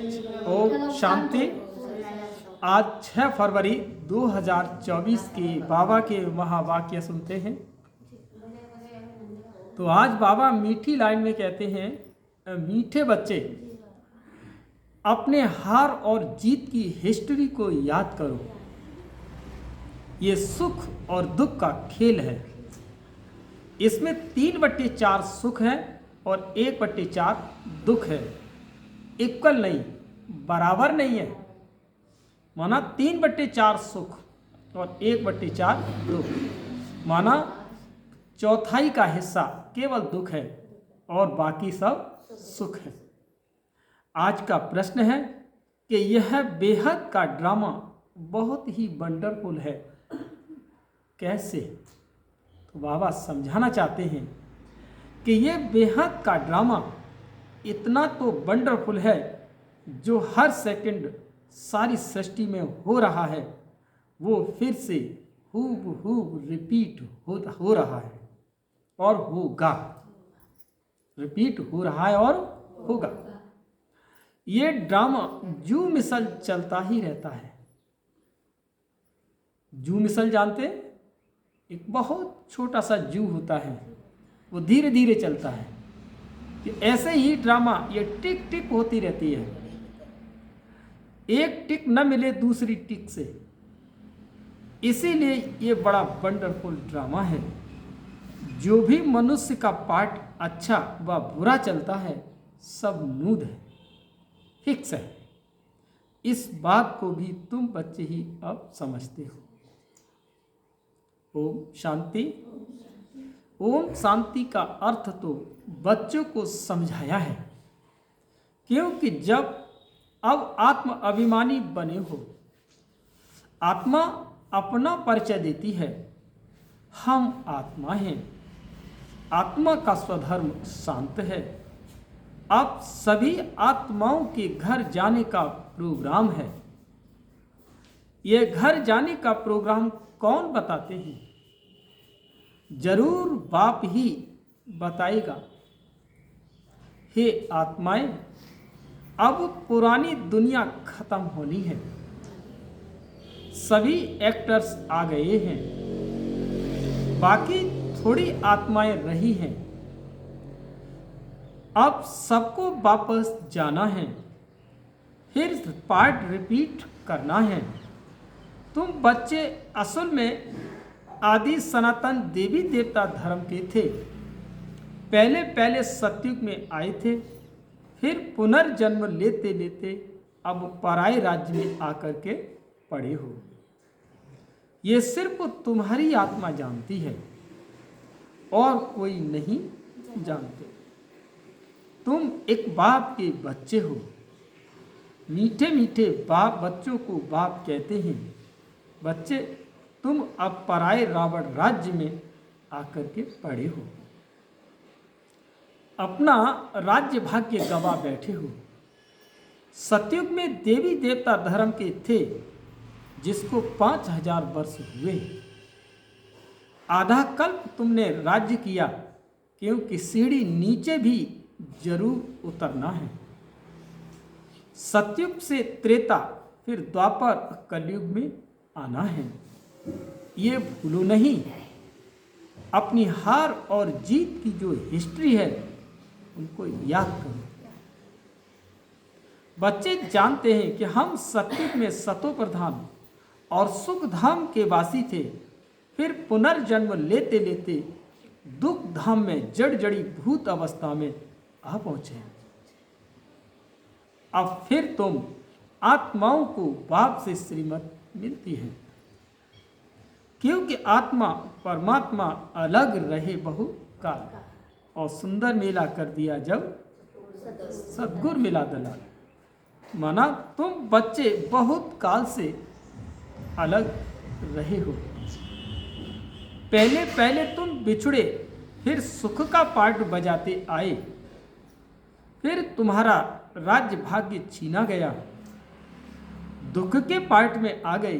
ओम शांति। आज 6 फरवरी 2024 के बाबा के महावाक्य सुनते हैं। तो आज बाबा मीठी लाइन में कहते हैं, मीठे बच्चे अपने हार और जीत की हिस्ट्री को याद करो। ये सुख और दुख का खेल है। इसमें 3/4 सुख है और 1/4 दुख है। इक्वल नहीं, बराबर नहीं है। माना 3/4 सुख और 1/4 दुख, माना चौथाई का हिस्सा केवल दुख है और बाकी सब सुख है। आज का प्रश्न है कि यह बेहद का ड्रामा बहुत ही वंडरफुल है, कैसे? तो बाबा समझाना चाहते हैं कि यह बेहद का ड्रामा इतना तो वंडरफुल है जो हर सेकंड सारी सृष्टि में हो रहा है, वो फिर से हूब रिपीट हो रहा है और होगा। रिपीट हो रहा है और होगा। ये ड्रामा जू मिसल चलता ही रहता है। जू मिसल जानते? एक बहुत छोटा सा जू होता है, वो धीरे धीरे चलता है। कि ऐसे ही ड्रामा ये टिक टिक होती रहती है। एक टिक न मिले दूसरी टिक से, इसीलिए ये बड़ा वंडरफुल ड्रामा है। जो भी मनुष्य का पार्ट अच्छा व बुरा चलता है, सब नूद है, फिक्स है। इस बात को भी तुम बच्चे ही अब समझते हो। ओम शांति। ओम शांति का अर्थ तो बच्चों को समझाया है, क्योंकि जब अब आत्म अभिमानी बने हो, आत्मा अपना परिचय देती है, हम आत्मा हैं। आत्मा का स्वधर्म शांत है। अब सभी आत्माओं के घर जाने का प्रोग्राम है। ये घर जाने का प्रोग्राम कौन बताते हैं? जरूर बाप ही बताएगा। हे आत्माएं, अब पुरानी दुनिया खत्म होनी है। सभी एक्टर्स आ गए हैं, बाकी थोड़ी आत्माएं रही हैं। अब सबको वापस जाना है, फिर पार्ट रिपीट करना है। तुम बच्चे असल में आदि सनातन देवी देवता धर्म के थे। पहले पहले सतयुग में आए थे, फिर पुनर्जन्म लेते लेते अब पराये राज्य में आकर के पड़े हो। ये सिर्फ तुम्हारी आत्मा जानती है और कोई नहीं जानते। तुम एक बाप के बच्चे हो। मीठे मीठे बाप बच्चों को बाप कहते हैं। बच्चे, तुम अब पराये रावण राज्य में आकर के पड़े हो। अपना राज्य भाग्य गवा बैठे हो। सतयुग में देवी देवता धर्म के थे, जिसको 5000 वर्ष हुए। आधा कल्प तुमने राज्य किया, क्योंकि सीढ़ी नीचे भी जरूर उतरना है। सतयुग से त्रेता, फिर द्वापर कलयुग में आना है। ये भूलो नहीं। अपनी हार और जीत की जो हिस्ट्री है, उनको याद करो। बच्चे जानते हैं कि हम सतयुग में सतो प्रधान और सुख धाम के वासी थे, फिर पुनर्जन्म लेते लेते दुख धाम में जड़ जड़ी भूत अवस्था में आ पहुंचे। अब फिर तुम आत्माओं को बाप से श्रीमत मिलती है, क्योंकि आत्मा परमात्मा अलग रहे बहु काल। और सुंदर मेला कर दिया जब सद्गुर मिला दलाल। माना तुम बच्चे बहुत काल से अलग रहे हो। पहले पहले तुम बिछुड़े, फिर सुख का पार्ट बजाते आए, फिर तुम्हारा राज्य भाग्य छीना गया, दुख के पार्ट में आ गए।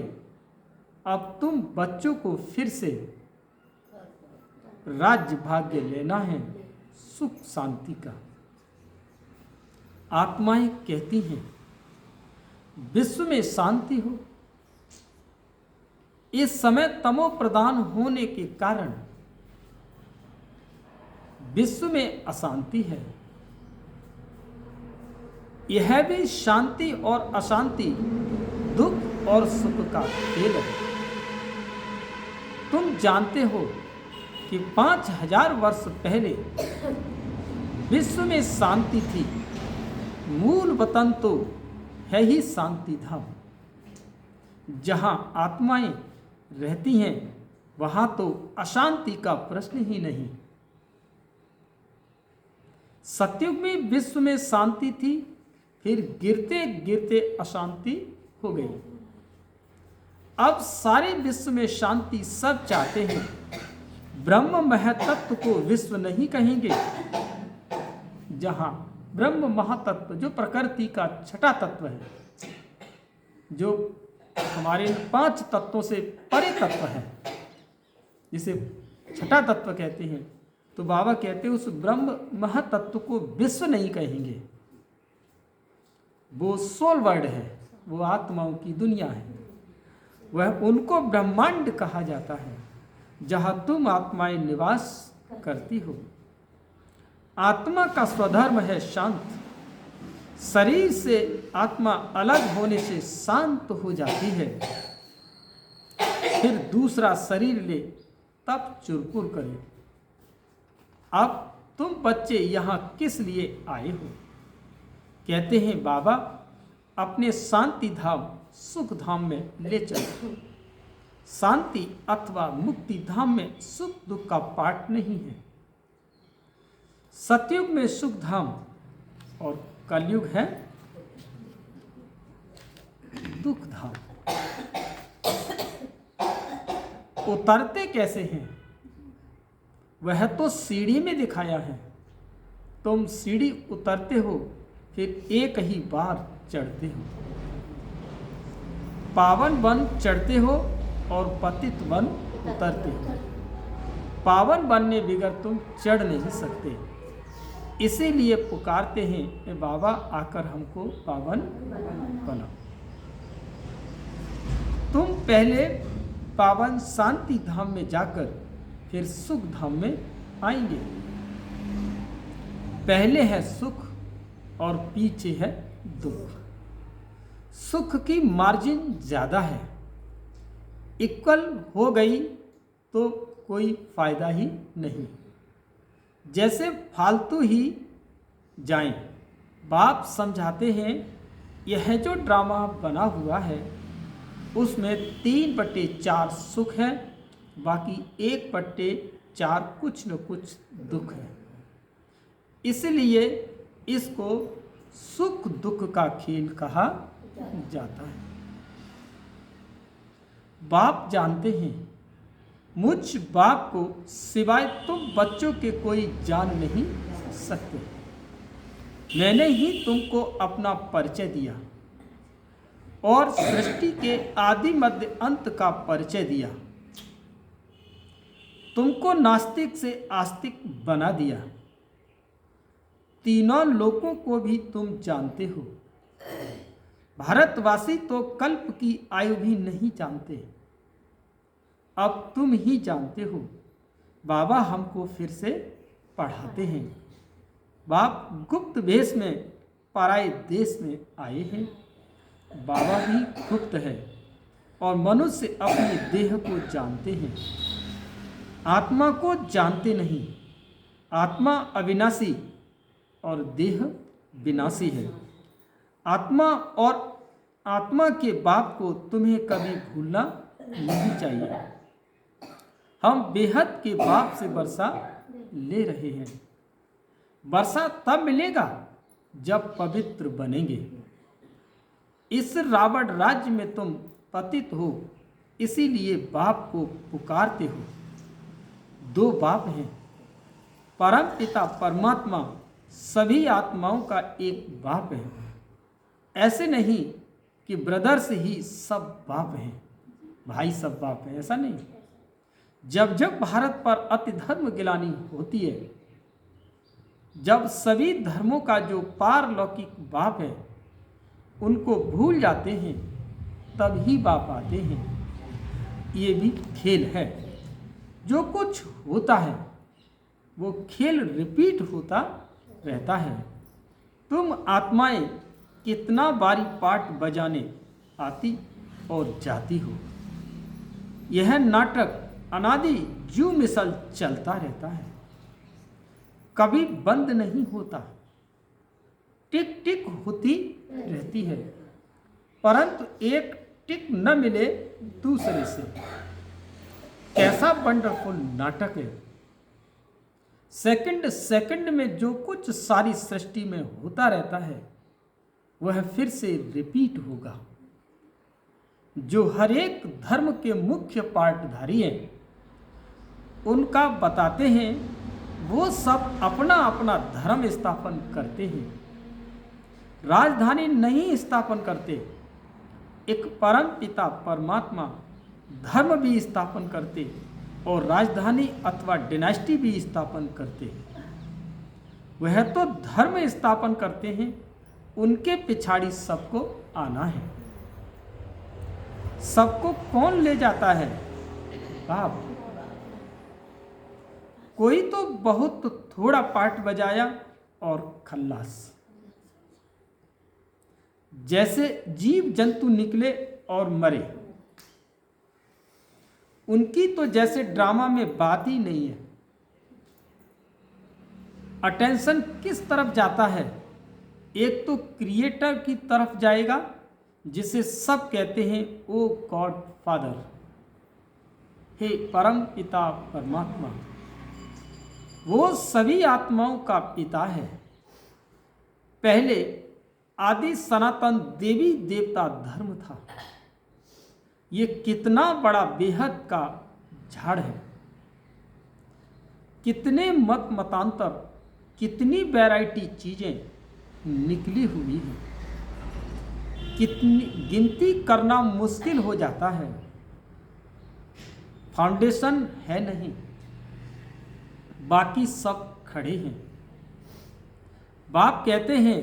अब तुम बच्चों को फिर से राज्य भाग्य लेना है, सुख शांति का। आत्माएं कहती हैं, विश्व में शांति हो। इस समय तमो प्रधान होने के कारण विश्व में अशांति है। यह भी शांति और अशांति, दुख और सुख का खेल है। तुम जानते हो कि 5000 वर्ष पहले विश्व में शांति थी। मूल वतन तो है ही शांति धाम। जहां आत्माएं रहती हैं वहां तो अशांति का प्रश्न ही नहीं। सतयुग में विश्व में शांति थी, फिर गिरते गिरते अशांति हो गई। अब सारे विश्व में शांति सब चाहते हैं। ब्रह्म महतत्व को विश्व नहीं कहेंगे। जहां ब्रह्म महातत्व जो प्रकृति का छठा तत्व है, जो हमारे 5 तत्वों से परे तत्व है, जिसे छठा तत्व कहते हैं, तो बाबा कहते हैं उस ब्रह्म महातत्व को विश्व नहीं कहेंगे। वो सोल वर्ड है, वो आत्माओं की दुनिया है। वह उनको ब्रह्मांड कहा जाता है, जहां तुम आत्माएं निवास करती हो। आत्मा का स्वधर्म है शांत। शरीर से आत्मा अलग होने से शांत हो जाती है, फिर दूसरा शरीर ले तब चुरपुर करे। अब तुम बच्चे यहाँ किस लिए आए हो? कहते हैं बाबा अपने शांति धाम सुख धाम में ले चलो। शांति अथवा मुक्ति धाम में सुख दुख का पाठ नहीं है। सतयुग में सुख धाम और कलयुग है दुख धाम। उतरते कैसे हैं वह तो सीढ़ी में दिखाया है। तुम सीढ़ी उतरते हो, फिर एक ही बार चढ़ते हो। पावन वन चढ़ते हो और पतित वन उतरते हो। पावन बनने बगैर तुम चढ़ नहीं सकते। इसीलिए पुकारते हैं बाबा आकर हमको पावन बनाओ। तुम पहले पावन शांति धाम में जाकर फिर सुख धाम में आएंगे। पहले है सुख और पीछे है दुख। सुख की मार्जिन ज़्यादा है। इक्वल हो गई तो कोई फायदा ही नहीं। जैसे फालतू ही जाएं। बाप समझाते हैं यह जो ड्रामा बना हुआ है उसमें 3/4 सुख है, बाकी 1/4 कुछ न कुछ दुख है। इसलिए इसको सुख दुख का खेल कहा जाता है। बाप जानते हैं मुझ बाप को सिवाय तुम बच्चों के कोई जान नहीं सकते। मैंने ही तुमको अपना परिचय दिया और सृष्टि के आदि मध्य अंत का परिचय दिया। तुमको नास्तिक से आस्तिक बना दिया। तीनों लोकों को भी तुम जानते हो। भारतवासी तो कल्प की आयु भी नहीं जानते। अब तुम ही जानते हो। बाबा हमको फिर से पढ़ाते हैं। बाप गुप्त वेश में पराए देश में आए हैं। बाबा भी गुप्त है और मनुष्य अपने देह को जानते हैं, आत्मा को जानते नहीं। आत्मा अविनाशी और देह विनाशी है। आत्मा और आत्मा के बाप को तुम्हें कभी भूलना नहीं चाहिए। हम बेहद के बाप से वर्षा ले रहे हैं। वर्षा तब मिलेगा जब पवित्र बनेंगे। इस रावण राज्य में तुम पतित हो, इसीलिए बाप को पुकारते हो। 2 बाप हैं, परम पिता परमात्मा सभी आत्माओं का एक बाप है। ऐसे नहीं कि ब्रदर्स ही सब बाप हैं, भाई सब बाप हैं, ऐसा नहीं। जब जब भारत पर अति धर्म गिलानी होती है, जब सभी धर्मों का जो पारलौकिक बाप है उनको भूल जाते हैं, तभी बाप आते हैं। ये भी खेल है। जो कुछ होता है वो खेल रिपीट होता रहता है। तुम आत्माएं कितना बारी पार्ट बजाने आती और जाती हो। यह नाटक अनादि जू मिसल चलता रहता है, कभी बंद नहीं होता। टिक टिक होती रहती है, परंतु एक टिक न मिले दूसरे से। कैसा वंडरफुल नाटक है। सेकंड सेकंड में जो कुछ सारी सृष्टि में होता रहता है वह फिर से रिपीट होगा। जो हर एक धर्म के मुख्य पाठधारी हैं उनका बताते हैं, वो सब अपना अपना धर्म स्थापन करते हैं, राजधानी नहीं स्थापन करते। एक परम पिता परमात्मा धर्म भी स्थापन करते और राजधानी अथवा डिनास्टी भी स्थापन करते। वह तो धर्म स्थापन करते हैं, उनके पिछाड़ी सबको आना है। सबको कौन ले जाता है? बाप। कोई तो बहुत थोड़ा पार्ट बजाया और खल्लास। जैसे जीव जंतु निकले और मरे। उनकी तो जैसे ड्रामा में बात ही नहीं है। अटेंशन किस तरफ जाता है? एक तो क्रिएटर की तरफ जाएगा जिसे सब कहते हैं ओ गॉड फादर, हे परम पिता परमात्मा। वो सभी आत्माओं का पिता है। पहले आदि सनातन देवी देवता धर्म था। ये कितना बड़ा बेहद का झाड़ है। कितने मत मतांतर, कितनी वैरायटी चीजें निकली हुई हैं। कितनी गिनती करना मुश्किल हो जाता है। फाउंडेशन है नहीं, बाकी सब खड़े हैं। बाप कहते हैं,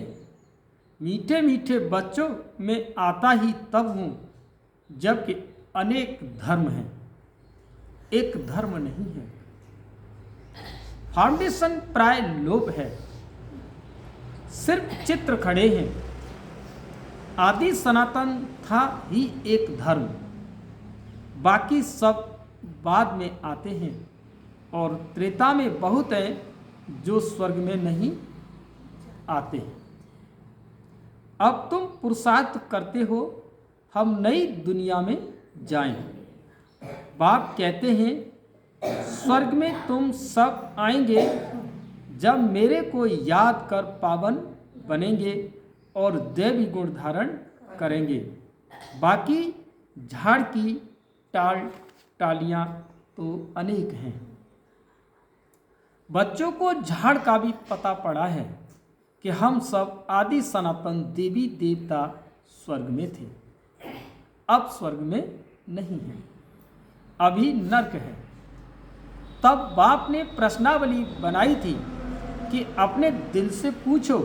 मीठे मीठे बच्चों में आता ही तब हूं जबकि अनेक धर्म हैं, एक धर्म नहीं है। फाउंडेशन प्राय लोप है, सिर्फ चित्र खड़े हैं। आदि सनातन था ही एक धर्म, बाकी सब बाद में आते हैं। और त्रेता में बहुत हैं जो स्वर्ग में नहीं आते। अब तुम पुरुषार्थ करते हो हम नई दुनिया में जाएं। बाप कहते हैं, स्वर्ग में तुम सब आएंगे जब मेरे को याद कर पावन बनेंगे और दैवी गुण धारण करेंगे। बाकी झाड़ की टालियां तो अनेक हैं। बच्चों को झाड़ का भी पता पड़ा है कि हम सब आदि सनातन देवी देवता स्वर्ग में थे, अब स्वर्ग में नहीं है, अभी नर्क है। तब बाप ने प्रश्नावली बनाई थी कि अपने दिल से पूछो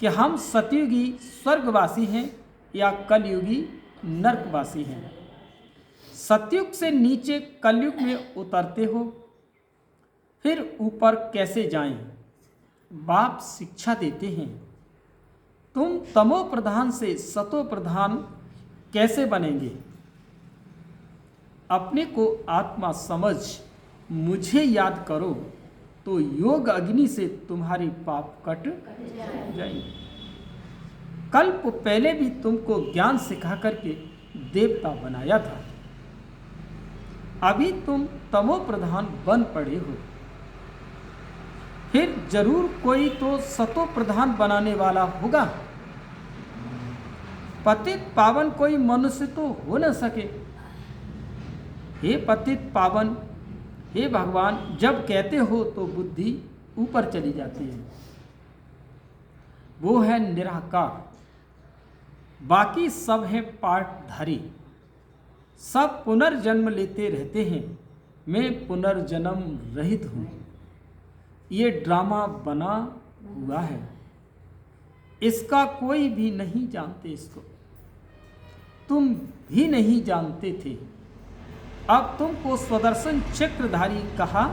कि हम सतयुगी स्वर्गवासी हैं या कलयुगी नर्कवासी हैं। सतयुग से नीचे कलयुग में उतरते हो, फिर ऊपर कैसे जाएं? बाप शिक्षा देते हैं, तुम तमो प्रधान से सतो प्रधान कैसे बनेंगे? अपने को आत्मा समझ मुझे याद करो तो योग अग्नि से तुम्हारी पाप कट जाएंगे। कल्प पहले भी तुमको ज्ञान सिखा करके देवता बनाया था, अभी तुम तमो प्रधान बन पड़े हो। फिर जरूर कोई तो सतो प्रधान बनाने वाला होगा। पतित पावन कोई मनुष्य तो हो न सके। हे पतित पावन, हे भगवान जब कहते हो तो बुद्धि ऊपर चली जाती है। वो है निराकार, बाकी सब है पाठधारी। सब पुनर्जन्म लेते रहते हैं, मैं पुनर्जन्म रहित हूँ। ये ड्रामा बना हुआ है। इसका कोई भी नहीं जानते इसको, तुम भी नहीं जानते थे। अब तुमको स्वदर्शन चक्रधारी कहा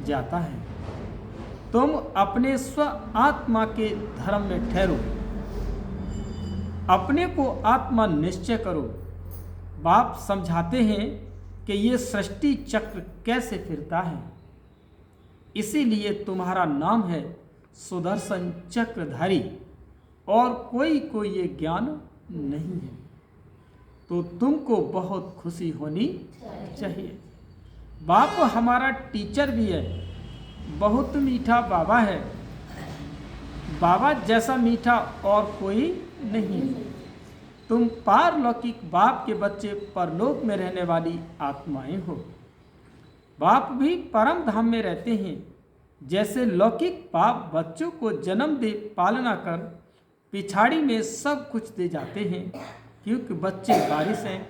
जाता है। तुम अपने स्व आत्मा के धर्म में ठहरो, अपने को आत्मा निश्चय करो। बाप समझाते हैं कि ये सृष्टि चक्र कैसे फिरता है, इसीलिए तुम्हारा नाम है सुदर्शन चक्रधारी, और कोई ये ज्ञान नहीं है। तो तुमको बहुत खुशी होनी चाहिए। बाप हमारा टीचर भी है, बहुत मीठा बाबा है। बाबा जैसा मीठा और कोई नहीं। तुम पारलौकिक बाप के बच्चे परलोक में रहने वाली आत्माएं हो। बाप भी परम धाम में रहते हैं। जैसे लौकिक बाप बच्चों को जन्म दे पालना कर पिछाड़ी में सब कुछ दे जाते हैं, क्योंकि बच्चे वारिस हैं,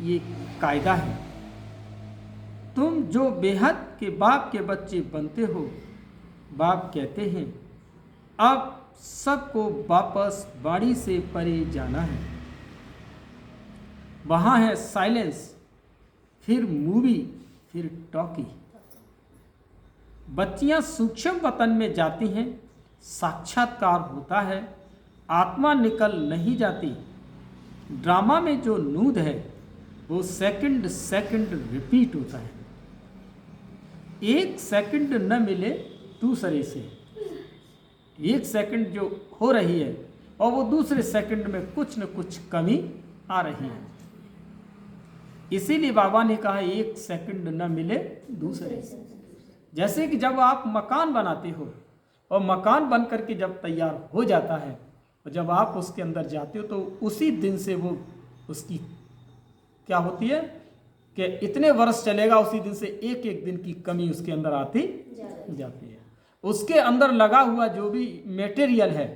ये कायदा है। तुम जो बेहद के बाप के बच्चे बनते हो, बाप कहते हैं अब सबको वापस बाड़ी से परे जाना है। वहाँ है साइलेंस, फिर मूवी, फिर टॉकी। बच्चियाँ सूक्ष्म वतन में जाती हैं, साक्षात्कार होता है, आत्मा निकल नहीं जाती। ड्रामा में जो नूद है वो सेकंड रिपीट होता है। एक सेकंड न मिले दूसरे से, एक सेकंड जो हो रही है और वो दूसरे सेकंड में कुछ न कुछ कमी आ रही है। इसीलिए बाबा ने कहा एक सेकंड न मिले दूसरे से। जैसे कि जब आप मकान बनाते हो और मकान बन करके जब तैयार हो जाता है और जब आप उसके अंदर जाते हो तो उसी दिन से वो उसकी क्या होती है कि इतने वर्ष चलेगा, उसी दिन से एक एक दिन की कमी उसके अंदर आती जाती है। उसके अंदर लगा हुआ जो भी मटेरियल है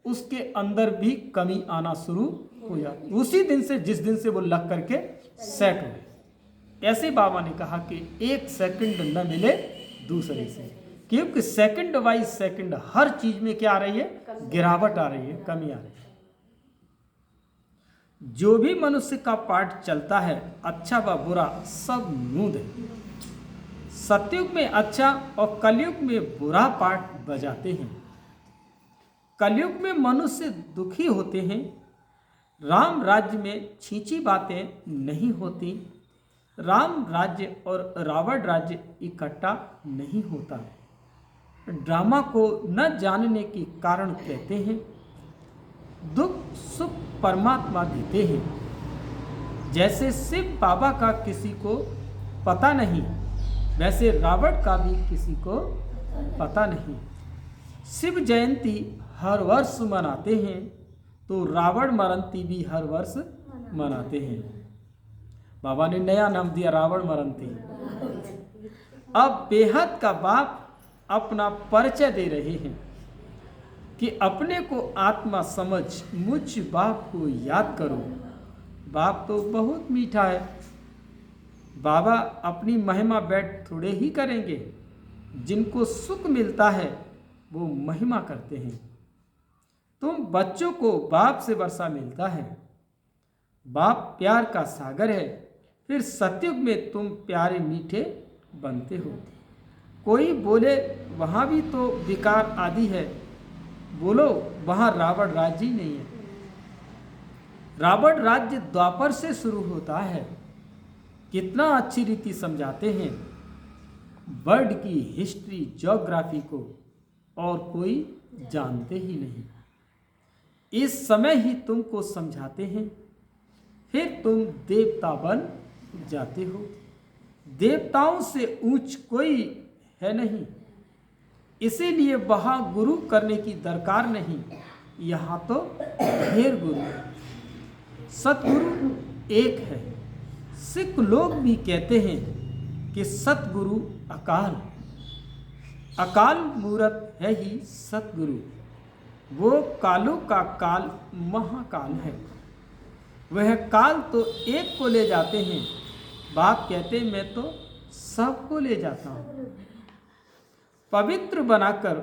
उसके अंदर भी कमी आना शुरू हो जाती है उसी दिन से, जिस दिन से वो लग करके सेट हो। ऐसे बाबा ने कहा कि एक सेकंड न मिले दूसरे से, क्योंकि सेकंड बाई सेकंड हर चीज में क्या आ रही है, गिरावट आ रही है, कमी आ रही है। जो भी मनुष्य का पाठ चलता है, अच्छा व बुरा सब नूद है। सतयुग में अच्छा और कलयुग में बुरा पाठ बजाते हैं। कलयुग में मनुष्य दुखी होते हैं। राम राज्य में छींची बातें नहीं होती। राम राज्य और रावण राज्य इकट्ठा नहीं होता। ड्रामा को न जानने के कारण कहते हैं दुख सुख परमात्मा देते हैं। जैसे शिव बाबा का किसी को पता नहीं, वैसे रावण का भी किसी को पता नहीं। शिव जयंती हर वर्ष मनाते हैं तो रावण मरंती भी हर वर्ष मनाते हैं। बाबा ने नया नाम दिया रावण मरंती। अब बेहद का बाप अपना परिचय दे रहे हैं कि अपने को आत्मा समझ मुझ बाप को याद करो। बाप तो बहुत मीठा है। बाबा अपनी महिमा बैठ थोड़े ही करेंगे, जिनको सुख मिलता है वो महिमा करते हैं। तुम बच्चों को बाप से वर्षा मिलता है। बाप प्यार का सागर है। फिर सतयुग में तुम प्यारे मीठे बनते हो। कोई बोले वहाँ भी तो विकार आदि है, बोलो वहाँ रावण राज्य ही नहीं है। रावण राज्य द्वापर से शुरू होता है। कितना अच्छी रीति समझाते हैं वर्ल्ड की हिस्ट्री ज्योग्राफी को, और कोई जानते ही नहीं। इस समय ही तुमको समझाते हैं, फिर तुम देवता बन जाते हो। देवताओं से ऊंच कोई है नहीं, इसीलिए वहाँ गुरु करने की दरकार नहीं। यहाँ तो ढेर गुरु है। सतगुरु एक है। सिख लोग भी कहते हैं कि सतगुरु अकाल मूरत है ही सतगुरु। वो कालों का काल महाकाल है। वह काल तो एक को ले जाते हैं। बाप कहते मैं तो सबको ले जाता हूँ। पवित्र बनाकर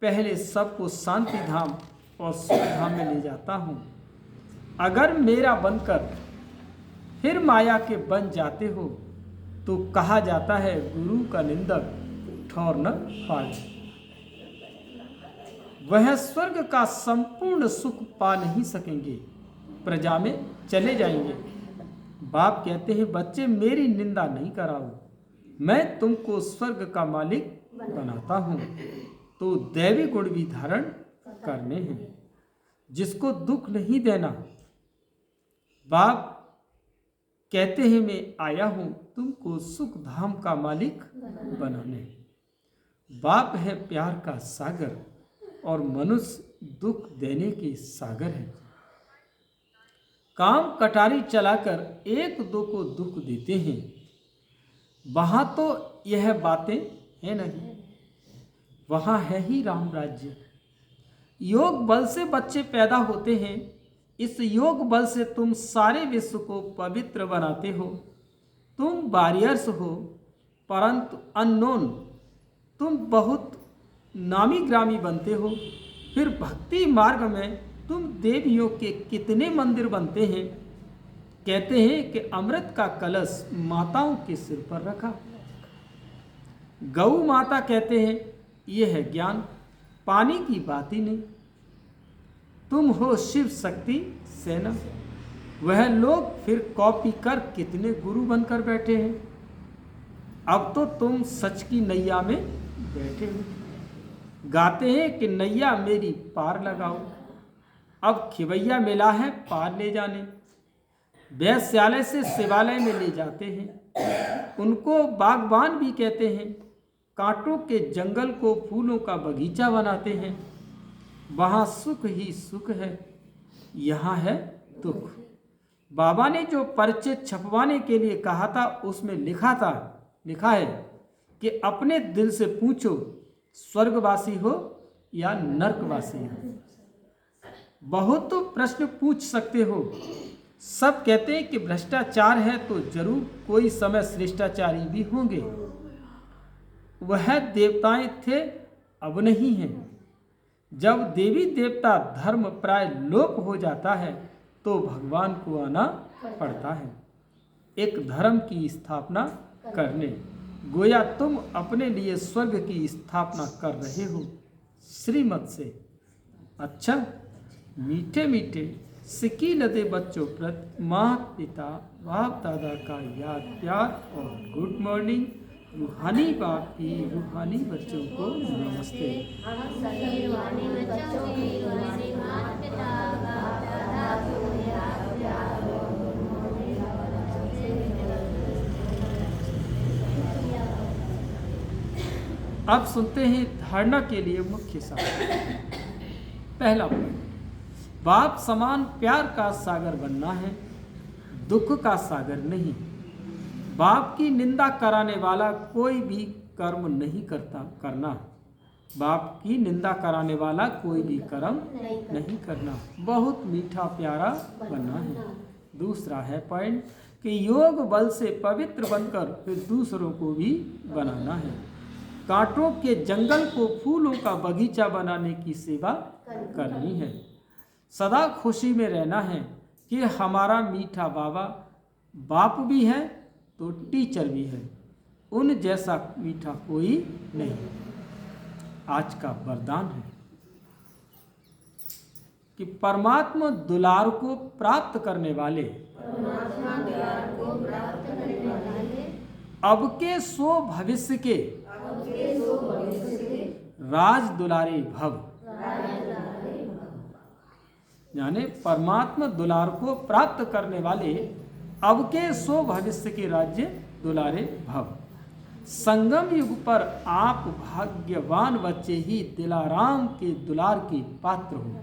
पहले सबको शांति धाम और सुखधाम में ले जाता हूँ। अगर मेरा बनकर फिर माया के बन जाते हो तो कहा जाता है गुरु का निंदक ठौर न पाए। वह स्वर्ग का संपूर्ण सुख पा नहीं सकेंगे, प्रजा में चले जाएंगे। बाप कहते हैं बच्चे मेरी निंदा नहीं कराओ, मैं तुमको स्वर्ग का मालिक बनाता हूँ तो दैवी गुण भी धारण करने हैं, जिसको दुख नहीं देना। बाप कहते हैं मैं आया हूँ तुमको सुख धाम का मालिक बनाने। बाप है प्यार का सागर और मनुष्य दुख देने के सागर है। काम कटारी चलाकर एक दो को दुख देते हैं, वहां तो यह बातें है नहीं, वहां है ही राम राज्य। योग बल से बच्चे पैदा होते हैं, इस योग बल से तुम सारे विश्व को पवित्र बनाते हो। तुम वॉरियर्स हो परंतु अननोन, तुम बहुत नामी ग्रामी बनते हो। फिर भक्ति मार्ग में तुम देवियों के कितने मंदिर बनते हैं। कहते हैं कि अमृत का कलश माताओं के सिर पर रखा। गौ माता कहते हैं यह है ज्ञान, पानी की बात ही नहीं। तुम हो शिव शक्ति सेना। वह लोग फिर कॉपी कर कितने गुरु बनकर बैठे हैं। अब तो तुम सच की नैया में बैठे हो, गाते हैं कि नैया मेरी पार लगाओ। अब खिवैया मिला है पार ले जाने, वैश्यालय से शिवालय में ले जाते हैं। उनको बागबान भी कहते हैं, कांटों के जंगल को फूलों का बगीचा बनाते हैं। वहाँ सुख ही सुख है, यहाँ है दुख। बाबा ने जो परिचय छपवाने के लिए कहा था उसमें लिखा है कि अपने दिल से पूछो स्वर्गवासी हो या नरकवासी हो। बहुत तो प्रश्न पूछ सकते हो। सब कहते हैं कि भ्रष्टाचार है तो जरूर कोई समय श्रेष्ठाचारी भी होंगे। वह देवताएं थे अब नहीं हैं। जब देवी देवता धर्म प्राय लोप हो जाता है तो भगवान को आना पड़ता है एक धर्म की स्थापना करने। गोया तुम अपने लिए स्वर्ग की स्थापना कर रहे हो श्रीमत से। अच्छा, मीठे मीठे सिक्की लदे बच्चों प्रति माँ पिता बाप दादा का याद प्यार और गुड मॉर्निंग। रूहानी बाप की रूहानी बच्चों को नमस्ते। अब सुनते हैं धारणा के लिए मुख्य साधन। पहला पॉइंट, बाप समान प्यार का सागर बनना है, दुख का सागर नहीं। बाप की निंदा कराने वाला कोई भी कर्म नहीं करना। बाप की निंदा कराने वाला कोई भी कर्म नहीं करना। बहुत मीठा प्यारा बनना है। दूसरा है पॉइंट कि योग बल से पवित्र बनकर फिर दूसरों को भी बनाना है। कांटों के जंगल को फूलों का बगीचा बनाने की सेवा करनी है। सदा खुशी में रहना है कि हमारा मीठा बाबा बाप भी है तो टीचर भी है, उन जैसा मीठा कोई नहीं। आज का वरदान है कि परमात्मा दुलार को प्राप्त करने वाले अब के सो भविष्य के राज दुलारे भव। यानी परमात्मा दुलार को प्राप्त करने वाले अब के सो भविष्य के राज्य दुलारे भव। संगम युग पर आप भाग्यवान बच्चे ही दिलाराम के दुलार के पात्र हो।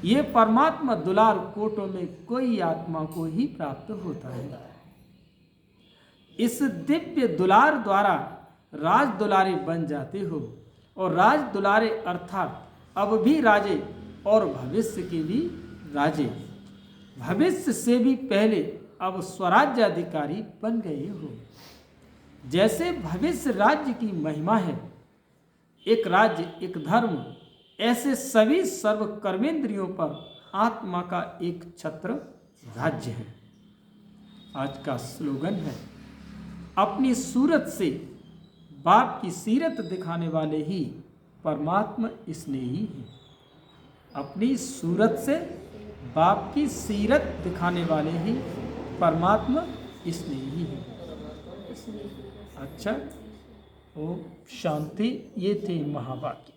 ये परमात्मा दुलार कोटों में कोई आत्मा को ही प्राप्त होता है। इस दिव्य दुलार द्वारा राज दुलारे बन जाते हो और राज दुलारे अर्थात अब भी राजे और भविष्य के भी राजे, भविष्य से भी पहले अब स्वराज्याधिकारी बन गए हो। जैसे भविष्य राज्य की महिमा है, एक राज्य, एक धर्म, ऐसे सभी सर्व कर्मेंद्रियों पर आत्मा का एक छत्र राज्य है। आज का स्लोगन है, अपनी सूरत से बाप की सीरत दिखाने वाले ही परमात्मा स्नेही हैं। अपनी सूरत से बाप की सीरत दिखाने वाले ही परमात्मा स्नेही हैं। अच्छा, ओम शांति। ये थे महावाक्य।